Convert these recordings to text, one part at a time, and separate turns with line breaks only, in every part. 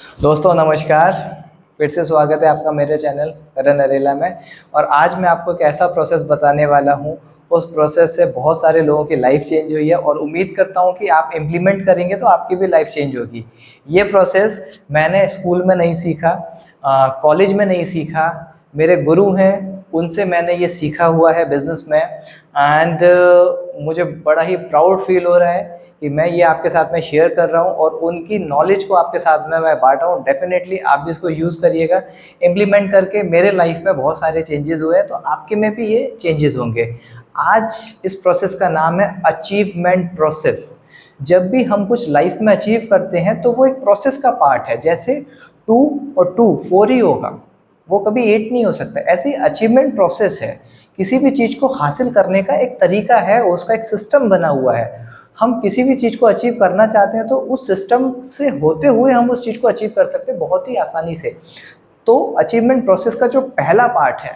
दोस्तों नमस्कार। फिर से स्वागत है आपका मेरे चैनल करण नरेला में। और आज मैं आपको एक ऐसा प्रोसेस बताने वाला हूँ, उस प्रोसेस से बहुत सारे लोगों की लाइफ चेंज हुई है और उम्मीद करता हूँ कि आप इम्प्लीमेंट करेंगे तो आपकी भी लाइफ चेंज होगी। ये प्रोसेस मैंने स्कूल में नहीं सीखा, कॉलेज में नहीं सीखा, मेरे गुरु हैं उनसे मैंने ये सीखा हुआ है बिजनेस में। एंड मुझे बड़ा ही प्राउड फील हो रहा है कि मैं ये आपके साथ में शेयर कर रहा हूँ और उनकी नॉलेज को आपके साथ में मैं बांट रहा हूँ। डेफिनेटली आप भी इसको यूज़ करिएगा। इम्प्लीमेंट करके मेरे लाइफ में बहुत सारे चेंजेस हुए हैं, तो आपके में भी ये चेंजेस होंगे। आज इस प्रोसेस का नाम है अचीवमेंट प्रोसेस। जब भी हम कुछ लाइफ में अचीव करते हैं तो वो एक प्रोसेस का पार्ट है। जैसे 2 और 2 4 ही होगा, वो कभी 8 नहीं हो सकता। ऐसे ही अचीवमेंट प्रोसेस है। किसी भी चीज़ को हासिल करने का एक तरीका है, उसका एक सिस्टम बना हुआ है। हम किसी भी चीज़ को अचीव करना चाहते हैं तो उस सिस्टम से होते हुए हम उस चीज़ को अचीव कर सकते हैं बहुत ही आसानी से। तो अचीवमेंट प्रोसेस का जो पहला पार्ट है,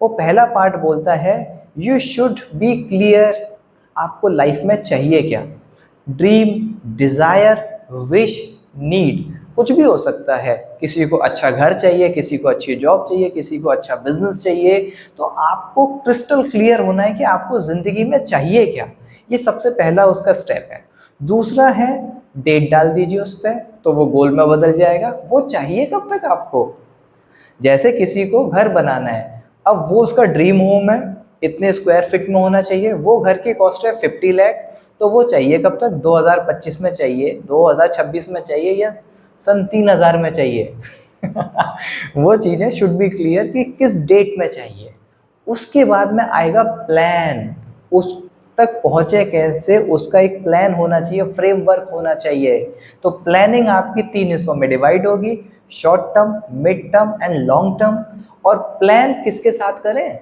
वो पहला पार्ट बोलता है यू शुड बी क्लियर। आपको लाइफ में चाहिए क्या? ड्रीम, डिज़ायर, विश, नीड कुछ भी हो सकता है। किसी को अच्छा घर चाहिए, किसी को अच्छी जॉब चाहिए, किसी को अच्छा बिजनेस चाहिए। तो आपको क्रिस्टल क्लियर होना है कि आपको ज़िंदगी में चाहिए क्या। ये सबसे पहला उसका स्टेप है। दूसरा है डेट डाल दीजिए उस पर, तो वो गोल में बदल जाएगा। वो चाहिए कब तक आपको? जैसे किसी को घर बनाना है, अब वो उसका ड्रीम होम है, इतने स्क्वायर फीट में होना चाहिए, वो घर की कॉस्ट है 50 लाख। तो वो चाहिए कब तक? 2025 में चाहिए, 2026 में चाहिए, या सन 3000 में चाहिए? वो चीज़ें शुड बी क्लियर कि किस डेट में चाहिए। उसके बाद में आएगा प्लान। उस तक पहुँचे कैसे, उसका एक प्लान होना चाहिए, फ्रेमवर्क होना चाहिए। तो प्लानिंग आपकी 3 हिस्सों में डिवाइड होगी, short term, mid term and long term. और प्लान किसके साथ करें?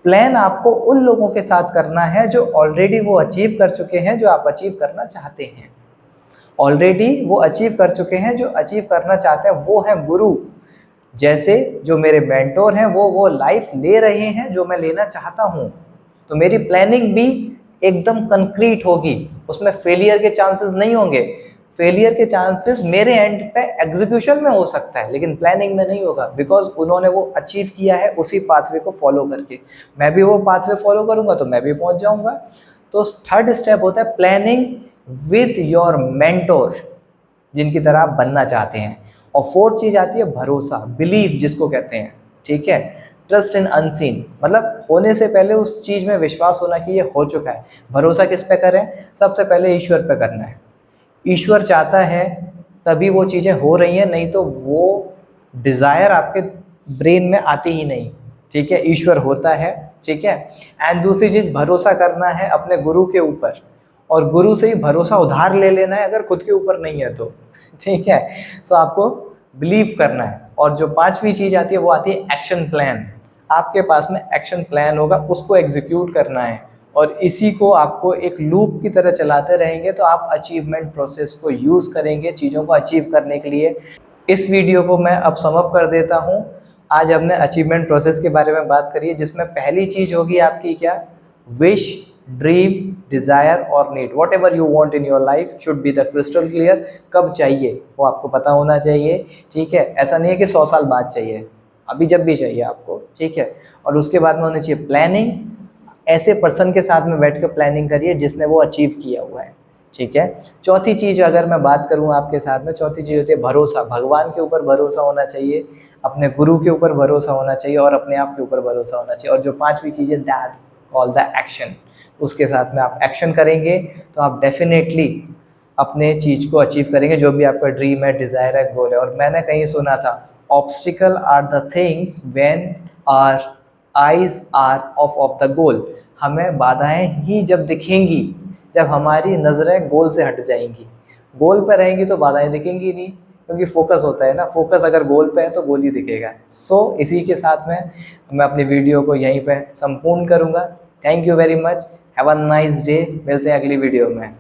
प्लान आपको उन लोगों के साथ करना है जो ऑलरेडी वो अचीव कर चुके हैं जो आप अचीव करना चाहते हैं। ऑलरेडी वो अचीव कर चुके हैं, जो अचीव करना चाहते हैं वो हैं गुरु। जैसे जो मेरे मेंटोर हैं वो लाइफ ले रहे हैं जो मैं लेना चाहता हूँ। तो मेरी प्लानिंग भी एकदम कंक्रीट होगी, उसमें फेलियर के चांसेस नहीं होंगे। फेलियर के चांसेस मेरे एंड पे एग्जीक्यूशन में हो सकता है, लेकिन प्लानिंग में नहीं होगा, बिकॉज उन्होंने वो अचीव किया है उसी पाथवे को फॉलो करके। मैं भी वो पाथवे फॉलो करूंगा तो मैं भी पहुंच जाऊंगा। तो थर्ड स्टेप होता है प्लानिंग विद योर मेंटोर, जिनकी तरह आप बनना चाहते हैं। और फोर्थ चीज आती है भरोसा, बिलीव जिसको कहते हैं। ठीक है, ट्रस्ट इन अनसीन, मतलब होने से पहले उस चीज में विश्वास होना कि ये हो चुका है। भरोसा किस पे करें? सबसे पहले ईश्वर पे करना है। ईश्वर चाहता है तभी वो चीजें हो रही हैं, नहीं तो वो डिजायर आपके ब्रेन में आती ही नहीं। ठीक है, ईश्वर होता है। ठीक है। एंड दूसरी चीज भरोसा करना है अपने गुरु के ऊपर, और गुरु से ही भरोसा उधार ले लेना है अगर खुद के ऊपर नहीं है तो। ठीक है, सो आपको बिलीव करना है। और जो पांचवी चीज आती है वो आती है एक्शन प्लान। आपके पास में एक्शन प्लान होगा, उसको एग्जीक्यूट करना है, और इसी को आपको एक लूप की तरह चलाते रहेंगे तो आप अचीवमेंट प्रोसेस को यूज करेंगे चीज़ों को अचीव करने के लिए। इस वीडियो को मैं अब सम अप कर देता हूँ। आज हमने अचीवमेंट प्रोसेस के बारे में बात करी है, जिसमें पहली चीज होगी आपकी क्या? विश, ड्रीम, डिजायर और need. What ever you want in your life should be the crystal clear. कब चाहिए वो आपको पता होना चाहिए। ठीक है, ऐसा नहीं है कि 100 साल बाद चाहिए, अभी जब भी चाहिए आपको। ठीक है, और उसके बाद में होनी चाहिए प्लानिंग। ऐसे पर्सन के साथ में बैठ कर प्लानिंग करिए जिसने वो अचीव किया हुआ है। ठीक है। चौथी चीज अगर मैं बात करूं आपके साथ में, चौथी चीज होती है भरोसा। भगवान के ऊपर भरोसा होना चाहिए, अपने गुरु के ऊपर भरोसा होना चाहिए, और अपने आप के ऊपर भरोसा होना चाहिए। और जो पांचवी चीज है दैट कॉल द एक्शन, उसके साथ में आप एक्शन करेंगे तो आप डेफिनेटली अपने चीज को अचीव करेंगे, जो भी आपका ड्रीम है, डिजायर है, गोल है। और मैंने कहीं सुना था, obstacle are the things when our eyes are off the goal. हमें बाधाएं ही जब दिखेंगी जब हमारी नज़रें गोल से हट जाएंगी। गोल पर रहेंगी तो बाधाएं दिखेंगी नहीं, क्योंकि फोकस होता है ना। फोकस अगर गोल पे है तो गोल ही दिखेगा। सो इसी के साथ में मैं अपनी वीडियो को यहीं पे संपूर्ण करूंगा। Thank you very much, have a nice day. मिलते हैं अगली वीडियो में।